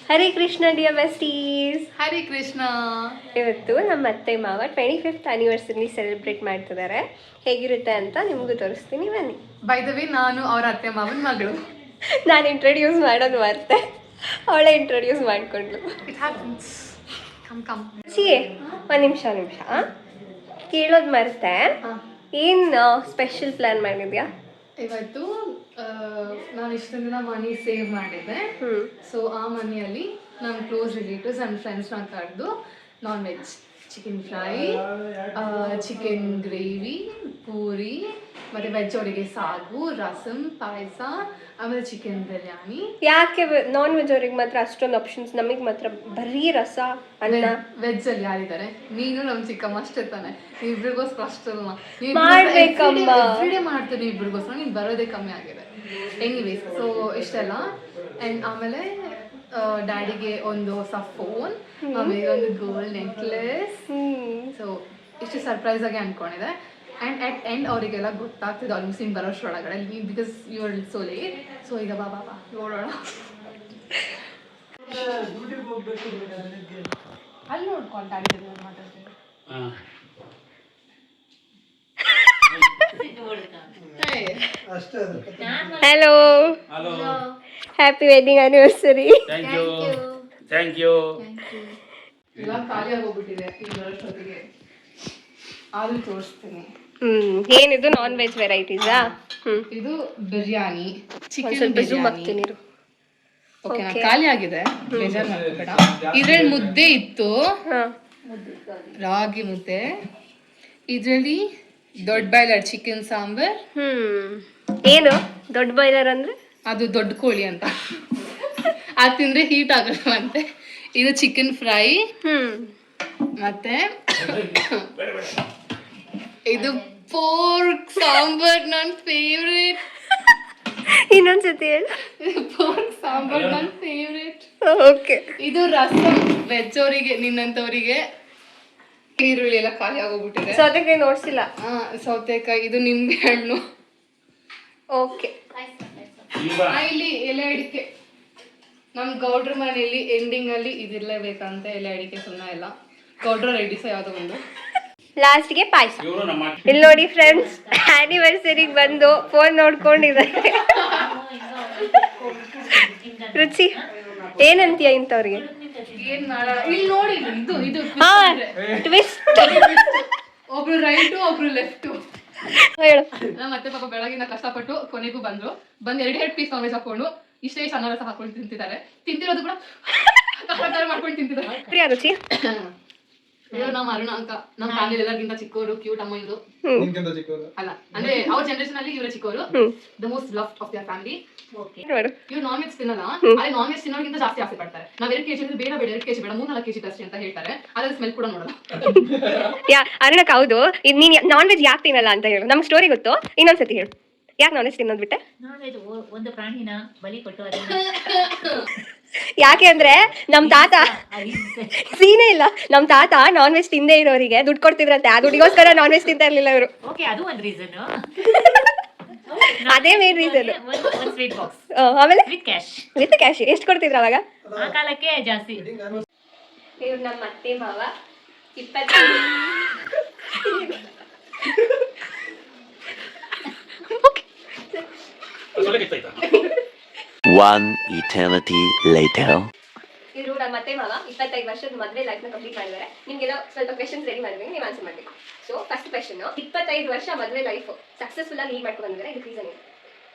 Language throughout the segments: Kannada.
Hare Krishna dear besties. ಹರೇ ಕೃಷ್ಣ. ಇವತ್ತು ನಮ್ಮ ಅತ್ತೆ ಮಾವ 25th ಆನಿವರ್ಸರಿ ಸೆಲೆಬ್ರೇಟ್ ಮಾಡ್ತಿದ್ದಾರೆ. ಹೇಗಿರುತ್ತೆ ಅಂತ ನಿಮಗೂ ತೋರಿಸ್ತೀನಿ ಬನ್ನಿ. ಬೈ ದ ವೇ ನಾನು ಅವ್ರ ಅತ್ತೆ ಮಾವನ ಮಗಳು. ನಾನು ಇಂಟ್ರೊಡ್ಯೂಸ್ ಮಾಡೋದು ಮರ್ತೆ, ಅವಳೇ ಇಂಟ್ರೊಡ್ಯೂಸ್ ಮಾಡಿಕೊಂಡ್ಲು. It happens. ಕಮ್ ಸಿಯೇ ಒಂದು ನಿಮಿಷ ಕೇಳೋದು ಮರ್ತೆ. ಏನು ಸ್ಪೆಷಲ್ ಪ್ಲ್ಯಾನ್ ಮಾಡಿದ್ಯಾ ಇವತ್ತು? ನಾನು ಇಷ್ಟು ದಿನ ಮನಿ ಸೇವ್ ಮಾಡಿದ್ದೆ. ಸೊ ಆ ಮನಿಯಲ್ಲಿ ನಮ್ಮ ಕ್ಲೋಸ್ ರಿಲೇಟಿವ್ಸ್ ಆ್ಯಂಡ್ ಫ್ರೆಂಡ್ಸ್ನ ಕರೆದು non veg chicken fry, chicken gravy, puri, ಮತ್ತು ವೆಜ್ ಅವರಿಗೆ ಸಾಗು, ರಸಮ್, ಪಾಯಸ, ಆಮೇಲೆ ಚಿಕನ್ ಬಿರಿಯಾನಿ. ಯಾಕೆ ನಾನ್ ವೆಜ್ ಅವ್ರಿಗೆ ಮಾತ್ರ ಅಷ್ಟೊಂದು ಆಪ್ಷನ್ಸ್, ನಮಗೆ ಮಾತ್ರ ಬರೀ ರಸ ಅನ್ನ? ವೆಜ್ಜಲ್ಲಿ ಯಾರಿದ್ದಾರೆ? ನೀನು ನಮ್ಮ ಚಿಕ್ಕಮ್ಮ ಅಷ್ಟೇ ತಾನೆ. ನೀವು ಇಬ್ರಿಗೋಸ್ಕರ ಅಷ್ಟಲ್ಲ ಮಾಡ್ಬೇಕಮ್ಮ, ಎವ್ರಿಡೇ ಮಾಡ್ತೀನಿ ಇಬ್ರಿಗೋಸ್ಕರ. ನೀನು ಬರೋದೇ ಕಮ್ಮಿ ಆಗಿದೆ. ಎನಿವೇಸ್, ಸೊ ಇಷ್ಟೆಲ್ಲ. ಆ್ಯಂಡ್ ಆಮೇಲೆ ಡ್ಯಾಡಿಗೆ ಒಂದು ಹೊಸ ಫೋನ್, ಆಮೇಲೆ ಒಂದು ಗೋಲ್ಡ್ ನೆಕ್ಲೆಸ್. ಸೊ ಇಷ್ಟು ಸರ್ಪ್ರೈಸ್ ಆಗಿ ಅನ್ಕೊಂಡಿದೆ. ಆ್ಯಂಡ್ ಅಟ್ ಎಂಡ್ ಅವರಿಗೆಲ್ಲ ಗೊತ್ತಾಗ್ತಿದೆ ಆಲ್ಮೋಸ್ಟ್ ಇನ್ನು ಬರೋಷ್ಟರೊಳಗಡೆ, because you are so late. So ಈಗ ಬಾ ನೋಡೋಣ. ಅಲ್ಲಿ ನೋಡ್ಕೊಂಡು ಡ್ಯಾಡಿ ಮಾತಾಡ್ತೀನಿ. Hello, happy wedding anniversary. Thank you. ಇವಾಗ ಖಾಲಿ ಆಗೋಗ್ಬಿಟ್ಟಿದೆ ಈ ಬರೋಷ್ಟೊತ್ತಿಗೆ. ಆದ್ರೂ ತೋರಿಸ್ತೀನಿ. ಏನಿದು ನಾನ್ ವೆಜ್ ವೆರೈಟೀಸಾ? ಇದು ಬಿರಿಯಾನಿ, ಚಿಕನ್ ಸ್ವಲ್ಪ ಝೂಮ್ ಬಿರಿಯಾನಿ. ಆಗ್ತೀನಿ ಇರು. ಓಕೆ, ಖಾಲಿ ಆಗಿದೆ, ಬೇಜಾರು ಮಾಡ್ಬೇಡ. ಇದ್ರಲ್ಲಿ ಮುದ್ದೆ ಇತ್ತು, ರಾಗಿ ಮುದ್ದೆ. ಇದ್ರಲ್ಲಿ ದೊಡ್ಡ ಬಾಯ್ಲರ್ ಚಿಕನ್ ಸಾಂಬಾರ್. ಏನು ದೊಡ್ಡ ಬಾಯ್ಲರ್ ಅಂದ್ರೆ? ಅದು ದೊಡ್ಡ ಕೋಳಿ ಅಂತ. ಅದು ತಿಂದ್ರೆ ಹೀಟ್ ಆಗಲ್ವಂತೆ. ಇದು ಚಿಕನ್ ಫ್ರೈ. ಮತ್ತೆ ಇದು ಪೋರ್ಕ್ ಸಾಂಬಾರ್, ನನ್ನ ಫೇವ್ರೇಟ್. ಇನ್ನೊಂದ್ಸತಿ ಹೇಳು. ಪೋರ್ಕ್ ಸಾಂಬಾರ್ ನನ್ನ ಫೇವ್ರೇಟ್. ಓಕೆ. ಇದು ರಸಮ್, ವೆಜ್ ಅವರಿಗೆ, ನಿನ್ನಂತವರಿಗೆ. ಈರುಳ್ಳಿ ಎಲ್ಲ ಖಾಲಿ ಆಗೋಗ್ಬಿಟ್ಟಿದೆ. ಸೌತೆಕಾಯಿ ನೋಡ್ಸಿಲ್ಲ. ಸೌತೆಕಾಯಿ, ಇದು ನಿಂಬೆ ಹಣ್ಣು. ಓಕೆ. ಇಲ್ಲಿ ಎಲೆ ಅಡಿಕೆ. ನಮ್ ಗೌಡ್ರ ಮನೆಯಲ್ಲಿ ಎಂಡಿಂಗ್ ಅಲ್ಲಿ ಇದಿರ್ಲೇಬೇಕಂತ ಎಲೆ ಅಡಿಕೆ. ಸುಮ್ಮನೆ ಎಲ್ಲ ಗೌಡ್ರ ರೆಡಿ ಸಹ ಯಾವ್ದೋ ಒಂದು. ಲಾಸ್ಟ್ಗೆ ಪಾಯಸ. ಇಲ್ಲಿ ನೋಡಿ ಫ್ರೆಂಡ್ಸ್, ಆನಿವರ್ಸರಿಗೆ ಬಂದು ಫೋನ್ ನೋಡ್ಕೊಂಡಿದ್ದಾರೆ. ರುಚಿ ಏನಂತೀಯ ಇಂಥವ್ರಿಗೆ? ಏನ್ ಮಾಡೋಣ, ಇಲ್ಲಿ ನೋಡಿ. ಇದು ಟ್ವಿಸ್ಟ್. ಒಬ್ರು ರೈಟು, ಒಬ್ರು ಲೆಫ್ಟು. ಹೇಳು. ಮತ್ತೆ ಪಾಪ ಬೆಳಗಿನ ಕಷ್ಟಪಟ್ಟು ಕೊನೆಗೂ ಬಂದು 2 ಪೀಸ್ ನಾನ್ ವೆಜ್ ಹಾಕೊಂಡು ಇಷ್ಟೇ ಅನ್ನ ರಸ ಹಾಕೊಂಡು ತಿಂತಿದ್ದಾರೆ. ತಿಂತಿರೋದು ಕೂಡ ಮಾಡ್ಕೊಂಡು ತಿಂತಿದ್ದಾರೆ. ರುಚಿ ನಮ್ಮ ಅರುಣ ಅಂಕ, ನಮ್ಮ ಫ್ಯಾಮಿಲಿ ಎಲ್ಲರಿಗಿಂತ ಚಿಕ್ಕವರು, ಕ್ಯೂಟ್ ಅಮ್ಮ. ಇವರು ಅಲ್ಲ ಅಂದ್ರೆ ಅವ್ರ ಜನರೇಷನ್ ಅಲ್ಲಿ ಇವರೇ ಚಿಕ್ಕವರು. The most loved of their family. ಇವ್ರು ನಾನ್ ವೆಜ್ ತಿನ್ನಲ್ಲ, ಅದೇ ನಾನ್ ವೆಜ್ ತಿನ್ನೋರ್ಗಿಂತ ಜಾಸ್ತಿ ಆಸೆ ಪಡ್ತಾರೆ. ನಾವ್ 2 kg ಬೇಡ 2 kg ಬೇಡ 3-4 kg ಅಷ್ಟೇ ಅಂತ ಹೇಳ್ತಾರೆ. ಅದ್ರ ಸ್ಮೆಲ್ ಕೂಡ ನೋಡಲ್ಲ. ಅರುಣಕ್ ಹೌದು, ನೀನ್ ನಾನ್ ವೆಜ್ ಯಾಕೆ ತಿನ್ನಲ್ಲ ಅಂತ ಹೇಳು. ನಮ್ಗೆ ಸ್ಟೋರಿ ಗೊತ್ತು, ಇನ್ನೊಂದ್ಸತಿ ಹೇಳು. ಯಾಕೆ ನಾನ್ ವೆಜ್ ತಿನ್ನೋದ್ ಬಿಟ್ಟೆ? ನಾನ್ ವೆಜ್ ಒಂದು ಪ್ರಾಣಿನ ಬಲಿ ಕೊಟ್ಟು ಯಾಕೆ ಅಂದ್ರೆ ನಮ್ ತಾತ ಸೀನೇ ಇಲ್ಲ. ನಮ್ ತಾತ ನಾನ್ ವೆಜ್ ತಿಂದೇ ಇರೋರಿಗೆ ದುಡ್ಡು ಕೊಡ್ತಿದ್ರಂತೆ. ಆ ದುಡ್ಡಿಗೋಸ್ಕರ ನಾನ್ ವೆಜ್ ತಿಂತಾ ಇರ್ಲಿಲ್ಲ ಇವರು. ಓಕೆ, ಅದು ಒಂದು ರೀಸನ್. ಅದೇ ಮೇನ್ ರೀಸನ್. ಒಂದು ಸ್ವೀಟ್ ಬಾಕ್ಸ್ ಆಮೇಲೆ ವಿತ್ ಕ್ಯಾಶ್ ಎಷ್ಟು ಕೊಡ್ತಿದ್ರು ಅವಾಗ? ಆ ಕಾಲಕ್ಕೆ ಜಾಸ್ತಿ. ಇವ್ರು ನಮ್ಮ ಅತ್ತೆ ಮಾವ. 1 eternity later. ಇವರು ನಮ್ಮ ಅತ್ತೆ ಮಾವ 25 ವರ್ಷದ ಮದುವೆ ಲೈಫ್ ನ ಕಂಪ್ಲೀಟ್ ಮಾಡಿದ್ದಾರೆ. ನಿಮ್ಗೆಲ್ಲ ಸ್ವಲ್ಪ ಕ್ವೆಶನ್ಸ್ ರೆಡಿ ಮಾಡಿದ್ರೆ ನೀವು ಆನ್ಸರ್ ಮಾಡಬೇಕು. ಸೊ ಫಸ್ಟ್ ಕ್ವೆಶನ್, 25 ವರ್ಷ ಮದುವೆ ಲೈಫ್ ಸಕ್ಸಸ್ಫುಲ್ ಆಗಿ ಲೀಡ್ ಮಾಡ್ಕೊಂಡು ಬಂದಿದ್ದಾರೆ. ಇದಕ್ಕೆ ರೀಸನ್ ಏನು?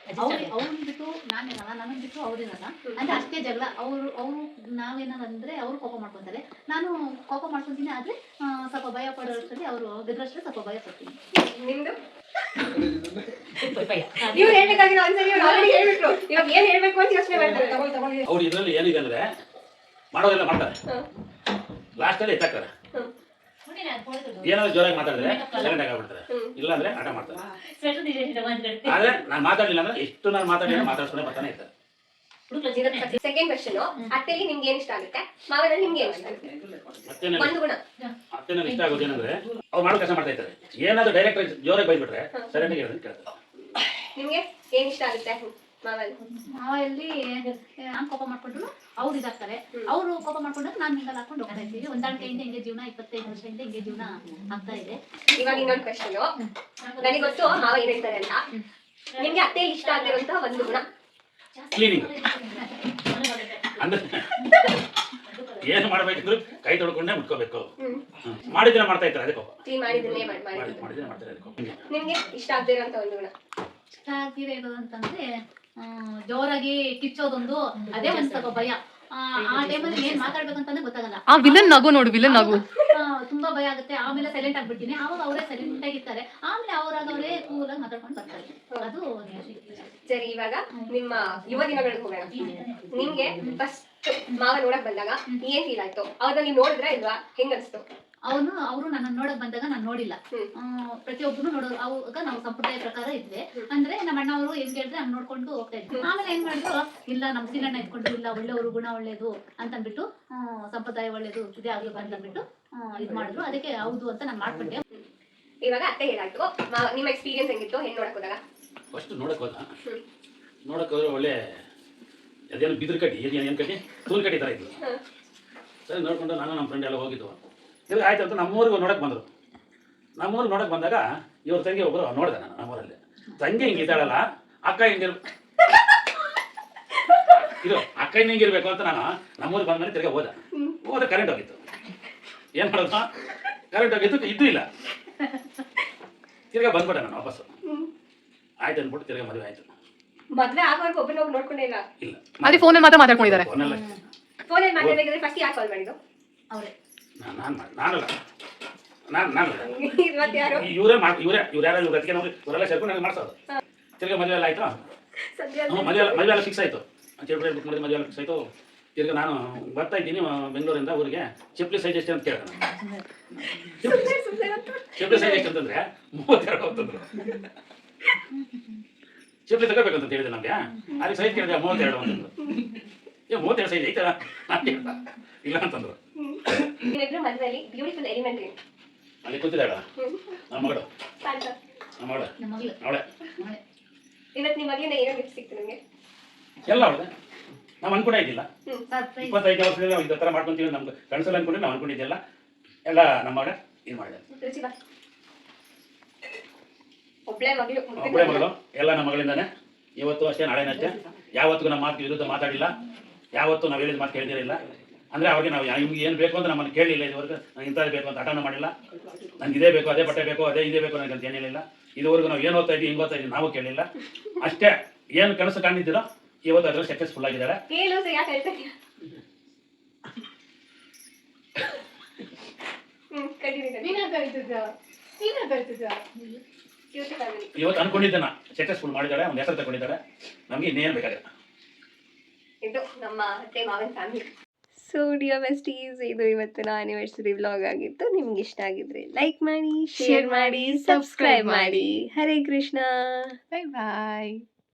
ಅವ್ರನ್ನ ಬಿಟ್ಟು ನಾನೇನಲ್ಲ, ನನ್ನ ಬಿಟ್ಟು ಅವ್ರೇನಲ್ಲ ಅಂದ್ರೆ ಅಷ್ಟೇ ಜಗಳ. ಅವರು ನಾವೇನಂದ್ರೆ ಅವ್ರು ಕೋಪ ಮಾಡ್ಕೊಂತಾರೆ, ನಾನು ಕೋಪ ಮಾಡ್ಕೊಂತೀನಿ. ಆದ್ರೆ ಸ್ವಲ್ಪ ಭಯ ಪಡೋಷ್ಟರಲ್ಲಿ ಅವರು ಗೆದ್ರಷ್ಟೇ ಸ್ವಲ್ಪ ಭಯ ಪಡ್ತೀನಿ. ನಿಮ್ದು ನೀವು ಹೇಳ್ಬೇಕಾಗಿರೋ ಆನ್ಸರ್ ಇವ್ರು ಆಲ್ರೆಡಿ ಹೇಳ್ಬಿಟ್ರು. ಇವಾಗ ಏನ್ ಹೇಳ್ಬೇಕು ಅಂತ ಯೋಚನೆ ಮಾಡ್ತಾರೆ. ಅವ್ರು ಇದ್ರಲ್ಲಿ ಏನಿದೆ ಅಂದ್ರೆ ಮಾಡೋದೆಲ್ಲ ಮಾಡ್ತಾರೆ, ಲಾಸ್ಟ್ ಅಲ್ಲಿ ಎತ್ತಾಕ್ತಾರೆ. ಏನಾದ್ರು ಜೋರಾಗಿ ಮಾತಾಡಿದ್ರೆ ಸೈಲೆಂಟ್ ಆಗಿಬಿಡ್ತಾರೆ, ಇಲ್ಲ ಅಂದ್ರೆ ಆಟ ಮಾಡ್ತಾರೆ. ಆದ್ರೆ ನಾನು ಮಾತಾಡಲಿಲ್ಲ ಅಂದ್ರೆ ಎಷ್ಟು ನಾನು ಮಾತಾಡ್ಸ್ಕೊಂಡೆ ಬರ್ತಾನೆ ಇರ್ತಾರೆ. ಸೆಕೆಂಡ್ ಕ್ವೆಶ್ಚನ್, ಅತ್ತೆಲಿ ನಿಮ್ಗೆ ಏನ್ ಇಷ್ಟ ಆಗುತ್ತೆ, ಮಾವನಲ್ಲಿ ನಿಮ್ಗೆ ಏನ್ ಇಷ್ಟ ಆಗುತ್ತೆ? ಒಂದು ಗುಣ ಅತ್ತೆನಲ್ಲಿ ಇಷ್ಟ ಆಗೋದು ಏನಂದ್ರೆ ಅವ್ರು ಮಾಡೋ ಕೆಲಸ ಮಾಡ್ತಾ ಇರ್ತಾರೆ. ಏನಾದ್ರು ಡೈರೆಕ್ಟ್ ಜೋರಾಗಿ ಬೈದ್ಬಿಟ್ರೆ ಸೈಲೆಂಟ್ ಆಗಿ ಕೇಳ್ತಾರೆ. ನಿಮ್ಗೆ ಏನ್ ಇಷ್ಟ ಆಗುತ್ತೆ ಮಾವಲ್ಲಿ ಮಾವಲ್ಲಿ ನಾನು ಕೋಪ ಮಾಡ್ಕೊಂಡ್ರು ಅವ್ರು ಇದಾಗ್ತಾರೆ, ಅವರು ಕೋಪ ಮಾಡ್ಕೊಂಡ್ರೆ ನಾನು ಮಿಂಗಲ್ ಹಾಕೊಂಡು ಹೋಗ್ತಾ ಇರ್ತೀವಿ. ಹೊಂದಾಣಿಕೆಯಿಂದ ಹಿಂಗೆ ಜೀವನ 25 ವರ್ಷದಿಂದ ಹಿಂಗೆ ಜೀವನ ಆಗ್ತಾ ಇದೆ. ಇವಾಗ ಇನ್ನೊಂದು ಕ್ವೆಶ್ಚನ್, ನನಗೆ ಗೊತ್ತು ಮಾವ ಏನ್ ಹೇಳ್ತಾರೆ ಅಂತ. ನಿಮ್ಗೆ ಅತ್ತೆ ಇಷ್ಟ ಆಗಿರುವಂತ ಒಂದು ಗುಣ? ಕ್ಲೀನಿಂಗ್. ಅಂದ್ರೆ ಏನು ಮಾಡ್ಬೇಕಂದ್ರೆ ಕೈ ತೊಳ್ಕೊಂಡೇ ಮುಟ್ಕೋಬೇಕು. ಮಾಡಿದ್ರೆ ಮಾಡ್ತಾ ಇರ್ತಾರೆ ಅದೇ ಕೋಪ. ಕ್ಲೀನ್ ಮಾಡಿದ್ರೆ ಮಾಡಿದ್ರೆ ಮಾಡ್ತಾರೆ ಅದೇ ಕೋಪ. ನಿಮ್ಗೆ ಇಷ್ಟ ಆಗದಿರೋಂತ ಒಂದು ಗುಣ? ಇಷ್ಟ ಆಗಿರೋದು ಅಂತಂದ್ರೆ ಜೋರಾಗಿ ಕಿಚ್ಚೋದೊಂದು, ಅದೇ ಒಂದ್ ಸ್ವಲ್ಪ ಭಯ. ಆ ಟೈಮಲ್ಲಿ ಏನ್ ಮಾತಾಡ್ಬೇಕಂತಾನೆ ಗೊತ್ತಾಗಲ್ಲ. ಆ ವಿಲನ್ ನಗು ನೋಡು, ವಿಲನ್ ನಗು. ತುಂಬಾ ಭಯ ಆಗುತ್ತೆ. ಆಮೇಲೆ ಸೈಲೆಂಟ್ ಆಗ್ಬಿಡ್ತೀನಿ. ಆವಾಗ ಅವರೇ ಸೈಲೆಂಟ್ ಆಗಿರ್ತಾರೆ. ಆಮೇಲೆ ಅವರೇ ಕೂಲ್ ಆಗಿ ಮಾತಾಡ್ಕೊಂಡು ಬರ್ತಾರೆ. ಅದು ಸರಿ, ಇವಾಗ ನಿಮ್ಮ ಯುವ ದಿನಗಳಿಗೆ ಹೋಗೋಣ. ನಿಮ್ಗೆ ಫಸ್ಟ್ ಮಾವ ನೋಡಕ್ ಬಂದಾಗ ಏನ್ ಫೀಲ್ ಆಯ್ತು? ಅವಾಗ ನೀವು ನೋಡಿದ್ರೆ ಇಲ್ವಾ? ಹೆಂಗ್ ಅನ್ಸ್ತು? ಅವರು ನನ್ನ ನೋಡಕ್ ಬಂದಾಗ ನಾನು ನೋಡಿಲ್ಲ. ಪ್ರತಿಯೊಬ್ಬರು ನೋಡೋರು. ಅವಾಗ ನಾವು ಸಂಪ್ರದಾಯ ಪ್ರಕಾರ ಇದ್ವಿ. ಅಂದ್ರೆ ನಮ್ಮ ಅಣ್ಣ ಅವರು ಹೆಂಗ್ ಹೇಳಿದ್ರೆ ಹಂಗ್ ನೋಡ್ಕೊಂಡು ಹೋಗ್ತಾ ಇದ್ವಿ. ಆಮೇಲೆ ಏನ್ ಮಾಡಿದ್ರು, ಇಲ್ಲ ನಮ್ ಸೀನಣ್ಣ ಇಟ್ಕೊಂಡು ಇಲ್ಲ ಒಳ್ಳೆಯವರು, ಗುಣ ಒಳ್ಳೇದು ಅಂತಂದ್ಬಿಟ್ಟು ಸಂಪ್ರದಾಯ ಒಳ್ಳೇದು ಇದೇ ಆಗ್ಲಿ ಅಂತಂದ್ಬಿಟ್ಟು ಇದ್ ಮಾಡಿದ್ರು. ಅದಕ್ಕೆ ಹೌದು ಅಂತ ನಾನು ಮಾಡ್ಕೊಂಡೆ. ಇವಾಗ ಅತ್ತೆ ಹೇಳಾಯ್ತು, ನಿಮ್ಮ ಎಕ್ಸ್ಪೀರಿಯನ್ಸ್ ಹೆಂಗಿತ್ತು ಹೆಣ್ಣು ನೋಡಕ್ ಹೋದಾಗ? ಫಸ್ಟ್ ನೋಡಕ್ ಹೋದ, ನೋಡಕ್ ಹೋದ್ರೆ ಒಳ್ಳೆ ಅದೇನು ಬಿದ್ರ ಕಡ್ಡಿ, ಏನು ಕಡ್ಡಿ, ತೂಲ್ ಕಡ್ಡಿ ಥರ ಇತ್ತು. ಸರಿ ನೋಡ್ಕೊಂಡು ನಾನು ನಮ್ಮ ಫ್ರೆಂಡ್ ಎಲ್ಲ ಹೋಗಿದ್ದು. ತಿರ್ಗಿ ಆಯ್ತು ಅಂತ ನಮ್ಮೂರಿಗೆ ನೋಡಕ್ ಬಂದರು. ನಮ್ಮೂರಿಗೆ ನೋಡಕ್ ಬಂದಾಗ ಇವ್ರ ತಂಗಿ ಒಬ್ಬರು ನೋಡಿದೆ ನಾನು ನಮ್ಮೂರಲ್ಲಿ. ತಂಗಿ ಹಿಂಗಿದ್ದಾಳಲ್ಲ, ಅಕ್ಕ ಹಿಂಗಿರ್ ಇದು ಅಕ್ಕ ಹಿಂಗಿರ್ಬೇಕು ಅಂತ ನಾನು ನಮ್ಮೂರಿಗೆ ಬಂದ್ಮೇಲೆ ತಿರ್ಗಿ ಹೋದ ಕರೆಂಟ್ ಹೋಗಿತ್ತು. ಏನು ಮಾಡೋದು, ಕರೆಂಟ್ ಹೋಗಿತ್ತು, ಇದ್ದೂ ಇಲ್ಲ. ತಿರ್ಗಾ ಬಂದ್ಬಿಟ್ಟೆ ನಾನು ವಾಪಸ್ಸು. ಆಯ್ತು ಅಂದ್ಬಿಟ್ಟು ತಿರ್ಗಾ ಮದುವೆ ಆಯ್ತು. ಮದ್ವೆ ಆಗೋವರೆಗೂ ಒಬ್ಬರು ನೋಡ್ಕೊಂಡೇ ಇಲ್ಲ? ಇಲ್ಲ, ಅಲ್ಲಿ ಫೋನಲ್ಲಿ ಮಾತ್ರ ಮಾತಾಡ್ಕೊಂಡಿದ್ದಾರೆ. ಫೋನಲ್ಲಿ ಮಾತಾಡ್ಬೇಕಾದ್ರೆ ಫಸ್ಟ್ ಯಾಕೆ ಕಾಲ್ ಮಾಡಿದ್ದು? ಅವರೇ ನಾನಲ್ಲ ಇವತ್ತು ಯಾರು? ಇವ್ರು ಯಾರು ಇವ್ರ ಅದಕ್ಕೆ ನಾವು ಇವರೆಲ್ಲ ಸೇರ್ಕೊಂಡು ನನಗೆ ಮಾಡ್ಸೋದು. ತಿರ್ಗಾ ಮದುವೆ ಎಲ್ಲ ಆಯ್ತು. ಮದುವೆ ಎಲ್ಲ ಫಿಕ್ಸ್ ಆಯಿತು. ಚೇಳ್ಬಿಡಿ ಬುಕ್ ಮಾಡಿದ ಮದುವೆ ಎಲ್ಲ ಫಿಕ್ಸ್ ಆಯಿತು. ತಿರ್ಗಿ ನಾನು ಬರ್ತಾ ಇದ್ದೀನಿ ಬೆಂಗಳೂರಿಂದ ಊರಿಗೆ. ಚಪ್ಪಲಿ ಸೈಜ್ ಎಷ್ಟು ಅಂತ ಕೇಳಿದೆ ನಾನು. ಚಪ್ಪಲಿ ಸೈಜ್ ಎಷ್ಟು ಅಂತಂದ್ರೆ 32 ಅಂತಂದ್ರು. ಚಪ್ಪಲಿ ತಗೋಬೇಕಂತ ಹೇಳಿದೆ ನಮಗೆ. ಅದಕ್ಕೆ ಸೈಜ್ ಕೇಳಿದೆ 32 ಅಂತಂದ್ರು. 32 ಸೈಜ್ ಐತಲ್ಲ ಅಂತ ಹೇಳ್ದ. ಇಲ್ಲ ಅಂತಂದ್ರು. ಮದುವೆಯಲ್ಲಿ ಬ್ಯೂಟಿಫುಲ್ ಎಲಿಮೆಂಟ್ ಏನು? ಅಲ್ಲಿ ಕೂತಿದ್ದಾಳ ನಮ್ಮ ಮಗಳು. ನಮ್ಮ ಮಗಳು ಅವಳೆ. ಇವತ್ತು ನಿಮ್ಮ ಮಗಳಿಂದ ಏನೋ ಗಿಫ್ಟ್ ಸಿಕ್ತು ನಿಮಗೆ? ಎಲ್ಲ ಅವಳೆ. ನಾವು ಅನ್ಕೊಂಡೇ ಇದ್ದಿಲ್ಲ. 25 ವರ್ಷದಲ್ಲಿ ನಾವು ಇದೇ ಥರ ಮಾಡ್ಕೊಂತೀವಿ ನಮ್ಗೆ ಕನಸಲ್ಲಿ ಅನ್ಕೊಂಡ್ರೆ ನಾವು ಅನ್ಕೊಂಡಿದ್ದೆಲ್ಲ ಎಲ್ಲ ನಮ್ಮ ಮಗ ಇದು ಮಾಡಿದೆ. ಒಬ್ಬಳೇ ಮಗಳು ಎಲ್ಲ ನಮ್ಮ ಮಗಳಿಂದಾನೆ. ಇವತ್ತು ಅಷ್ಟೇ ನಾಳೆನಷ್ಟೇ ಯಾವತ್ತಿಗೂ ನಮ್ಮ ಮಾತು ವಿರುದ್ಧ ಮಾತಾಡಿಲ್ಲ. ಯಾವತ್ತೂ ನಾವು ಹೇಳಿದ ಮಾತು ಕೇಳಿದಿರಲಿಲ್ಲ. ಅಂದರೆ ಅವ್ರಿಗೆ ನಾವು ನಿಮ್ಗೆ ಏನು ಬೇಕು ಅಂತ ನಮ್ಮನ್ನು ಕೇಳಲಿಲ್ಲ. ಇದುವರೆಗೂ ನಂಗೆ ಇಂಥದ್ದು ಬೇಕು ಅಂತ ಹಠನೂ ಮಾಡಿಲ್ಲ. ನಂಗೆ ಇದೇ ಬೇಕು, ಅದೇ ಬಟ್ಟೆ ಬೇಕು, ಅದೇ ಇದೇ ಬೇಕು ನನಗೆ ಅಂತ ಏನಿಲ್ಲ. ಇದುವರೆಗೂ ನಾವು ಏನು ಓದ್ತಾ ಇದ್ದೀವಿ, ಹಿಂಗೆ ಓದ್ತಾ ಇದ್ದೀವಿ ನಾವು ಕೇಳಲಿಲ್ಲ. ಅಷ್ಟೇ ಏನು ಕನಸು ಕಾಣಿದ್ದೀರೋ ಇವತ್ತು ಅದರಲ್ಲಿ ಸಕ್ಸಸ್ಫುಲ್ ಆಗಿದ್ದಾರೆ. ಇವತ್ತು ಅನ್ಕೊಂಡಿದ್ದಾನ ಸಕ್ಸಸ್ಫುಲ್ ಮಾಡಿದ್ದಾರೆ, ಒಂದು ಹೆಸರು ತಗೊಂಡಿದ್ದಾರೆ. ನಮಗೆ ಇನ್ನೇನು ಬೇಕಾಗಿಲ್ಲ. ಇದು ನಮ್ಮ ಅತ್ತೆ ಮಾವನ ಫ್ಯಾಮಿಲಿ. ಸೊ ಡಿಯರ್ ಬೆಸ್ಟೀಸ್, ಇದು ಇವತ್ತಿನ ಆನಿವರ್ಸರಿ ವ್ಲಾಗ್ ಆಗಿತ್ತು. ನಿಮ್ಗೆ ಇಷ್ಟ ಆಗಿದ್ರೆ ಲೈಕ್ ಮಾಡಿ, ಶೇರ್ ಮಾಡಿ, ಸಬ್ಸ್ಕ್ರೈಬ್ ಮಾಡಿ. ಹರೇ ಕೃಷ್ಣ. ಬಾಯ್ ಬಾಯ್.